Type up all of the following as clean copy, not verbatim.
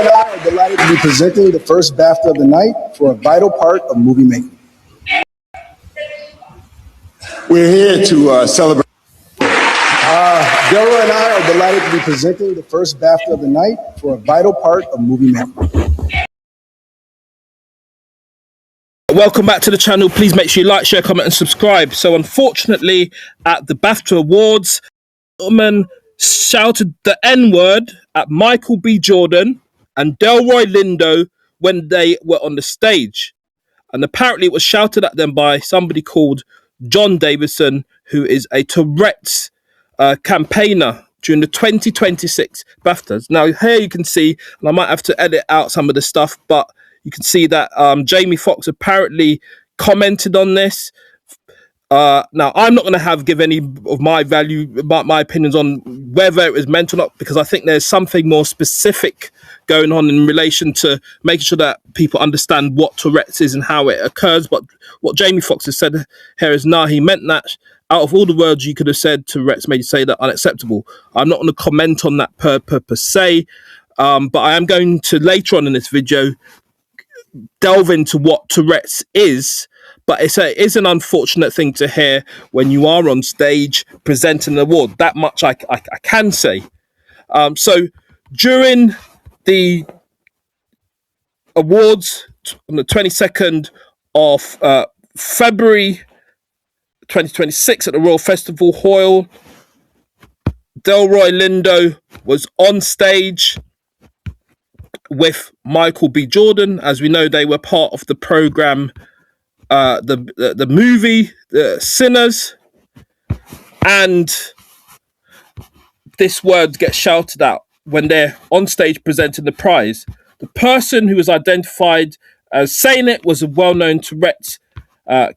and I are delighted to be presenting the first BAFTA of the night for a vital part of movie making. We're here to celebrate. Delroy and I are delighted to be presenting the first BAFTA of the night for a vital part of movie making. Welcome back to the channel. Please make sure you like, share, comment, and subscribe. So, unfortunately, at the BAFTA Awards, a woman shouted the N-word at Michael B. Jordan and Delroy Lindo when they were on the stage. And apparently it was shouted at them by somebody called John Davidson, who is a Tourette's campaigner during the 2026 BAFTAs. Now, here you can see, and I might have to edit out some of the stuff, but you can see that Jamie Foxx apparently commented on this. Now, I'm not going to give any of my opinions on whether it was meant or not, because I think there's something more specific going on in relation to making sure that people understand what Tourette's is and how it occurs. But what Jamie Foxx has said here is, he meant that. Out of all the words you could have said, Tourette's made you say that unacceptable. I'm not going to comment on that per se, but I am going to later on in this video delve into what Tourette's is. But it is an unfortunate thing to hear when you are on stage presenting an award. That much I can say. So during the awards on the 22nd of February 2026 at the Royal Festival Hall, Delroy Lindo was on stage with Michael B. Jordan. As we know, they were part of the program, the movie Sinners, and this word gets shouted out when they're on stage presenting the prize. The person who was identified as saying it was a well-known Tourette's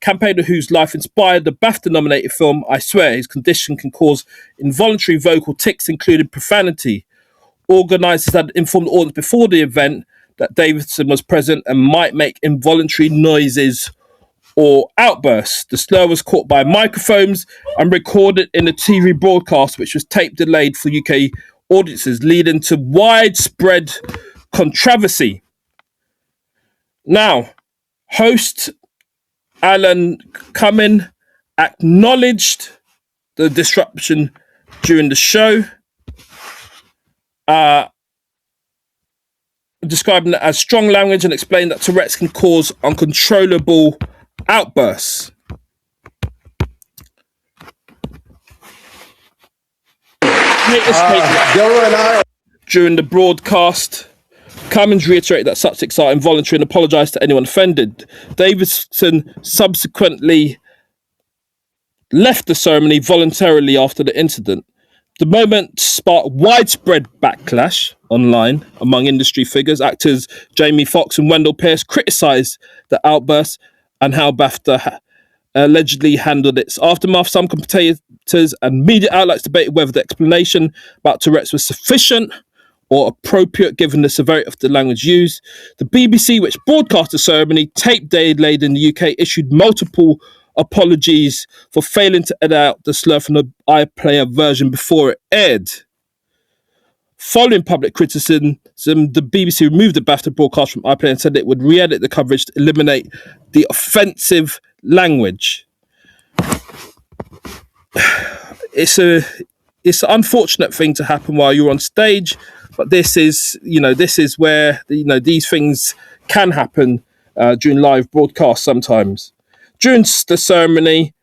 campaigner whose life inspired the BAFTA-nominated film I Swear. His condition can cause involuntary vocal tics, including profanity. Organisers had informed the audience before the event that Davidson was present and might make involuntary noises or outbursts. The slur was caught by microphones and recorded in a TV broadcast, which was tape delayed for UK audiences, leading to widespread controversy. Now, host Alan Cumming acknowledged the disruption during the show, describing it as strong language, and explained that Tourette's can cause uncontrollable outbursts. During the broadcast, Cummings reiterated that such tics are involuntary and apologised to anyone offended. Davidson subsequently left the ceremony voluntarily after the incident. The moment sparked widespread backlash online among industry figures. Actors Jamie Foxx and Wendell Pierce criticised the outburst and how BAFTA allegedly handled its aftermath. Some commentators and media outlets debated whether the explanation about Tourette's was sufficient or appropriate given the severity of the language used. The BBC, which broadcast the ceremony, tape delayed in the UK, issued multiple apologies for failing to edit out the slur from the iPlayer version before it aired. Following public criticism, the BBC removed the BAFTA broadcast from iPlayer and said it would re-edit the coverage to eliminate the offensive language. It's an unfortunate thing to happen while you're on stage, but this is where these things can happen during live broadcasts sometimes. During the ceremony,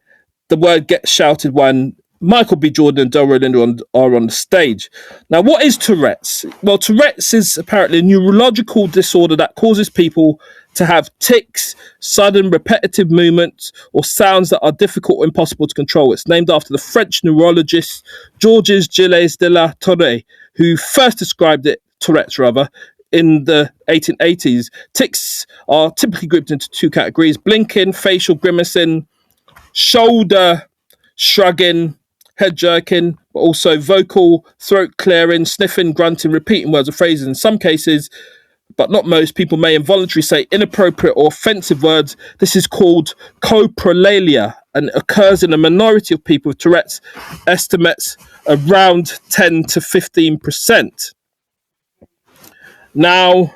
the word gets shouted when Michael B. Jordan and Delroy Lindo are on the stage. Now, what is Tourette's? Well, Tourette's is apparently a neurological disorder that causes people to have tics, sudden repetitive movements, or sounds that are difficult or impossible to control. It's named after the French neurologist Georges Gilles de la Tourette, who first described it, Tourette's rather, in the 1880s. Tics are typically grouped into two categories: blinking, facial grimacing, shoulder shrugging, head jerking, but also vocal, throat clearing, sniffing, grunting, repeating words or phrases. In some cases, but not most, people may involuntarily say inappropriate or offensive words. This is called coprolalia and occurs in a minority of people with Tourette's, estimates around 10 to 15%. Now,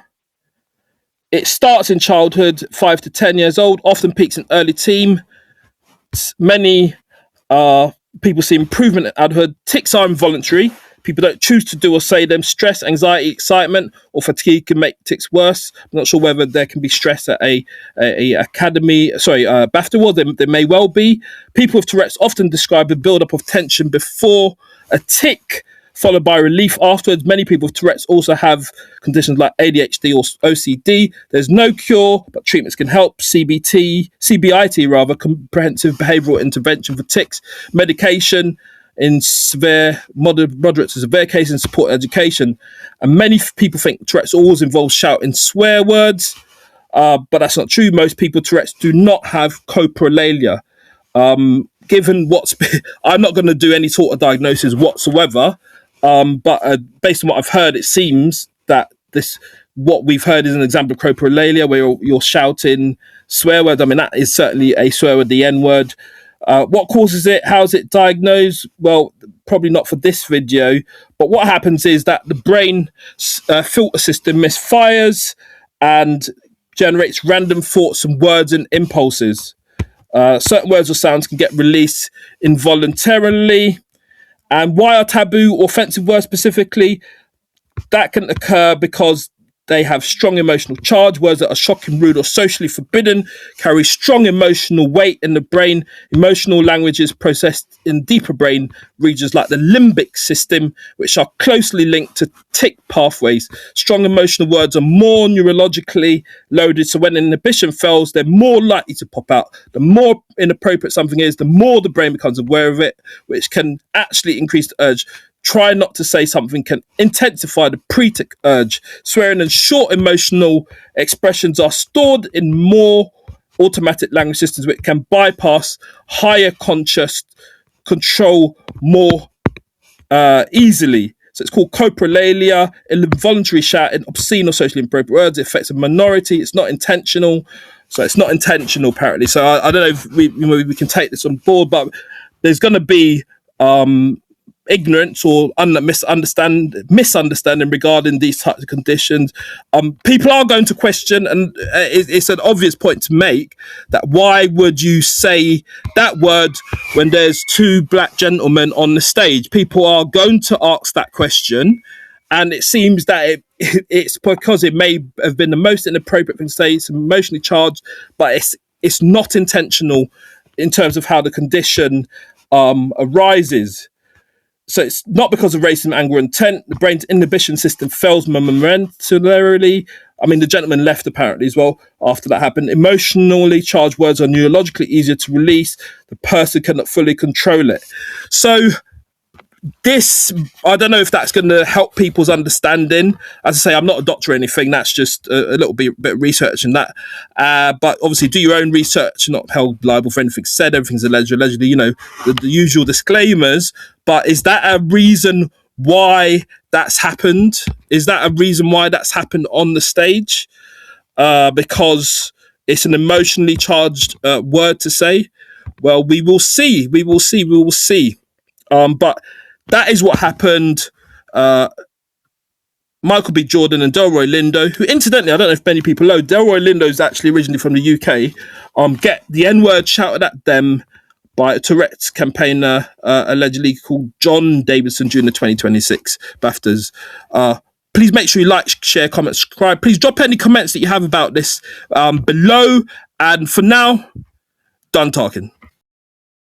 it starts in childhood, 5 to 10 years old, often peaks in early teen. Many people see improvement in adulthood. Tics are involuntary. People don't choose to do or say them. Stress, anxiety, excitement, or fatigue can make tics worse. I'm not sure whether there can be stress at a BAFTA award. There may well be. People with Tourette's often describe a build-up of tension before a tic, followed by relief afterwards. Many people with Tourette's also have conditions like ADHD or OCD. There's no cure, but treatments can help. CBIT, comprehensive behavioural intervention for tics, medication in severe, moderate to severe cases, and support education. And many people think Tourette's always involves shouting swear words, but that's not true. Most people with Tourette's do not have coprolalia. Given I'm not going to do any sort of diagnosis whatsoever, but based on what I've heard, it seems that what we've heard is an example of coprolalia, where you're shouting swear words. I mean, that is certainly a swear word, the N word. What causes it? How is it diagnosed? Well, probably not for this video, but what happens is that the brain filter system misfires and generates random thoughts and words and impulses. Certain words or sounds can get released involuntarily. And why are taboo or offensive words specifically? That can occur because they have strong emotional charge. Words that are shocking, rude, or socially forbidden carry strong emotional weight in the brain. Emotional language is processed in deeper brain regions like the limbic system, which are closely linked to tic pathways. Strong emotional words are more neurologically loaded, so when inhibition fails, they're more likely to pop out. The more inappropriate something is, the more the brain becomes aware of it, which can actually increase the urge. Try not to say something can intensify the pre-tic urge. Swearing and short emotional expressions are stored in more automatic language systems, which can bypass higher conscious control more easily. So it's called coprolalia, involuntary shouting, obscene or socially inappropriate words. It affects a minority. It's not intentional. So it's not intentional, apparently. So I don't know if we can take this on board, but there's going to be ignorance or misunderstanding regarding these types of conditions. People are going to question, and it's an obvious point to make, that why would you say that word when there's two black gentlemen on the stage? People are going to ask that question, and it seems that it's because it may have been the most inappropriate thing to say. It's emotionally charged, but it's not intentional in terms of how the condition arises. So it's not because of racism, anger, intent. The brain's inhibition system fails momentarily. I mean, the gentleman left apparently as well after that happened. Emotionally charged words are neurologically easier to release. The person cannot fully control it. So this, I don't know if that's going to help people's understanding. As I say, I'm not a doctor or anything. That's just a little bit of research in that. But obviously, do your own research. You're not held liable for anything said. Everything's allegedly, the usual disclaimers. But is that a reason why that's happened? Is that a reason why that's happened on the stage? Because it's an emotionally charged word to say? Well, we will see. But that is what happened. Michael B. Jordan and Delroy Lindo, who incidentally, I don't know if many people know, Delroy Lindo is actually originally from the UK, get the N-word shouted at them by a Tourette's campaigner, allegedly called John Davidson, during the 2026 Baftas. Please make sure you like, share, comment, subscribe. Please drop any comments that you have about this below. And for now, done talking.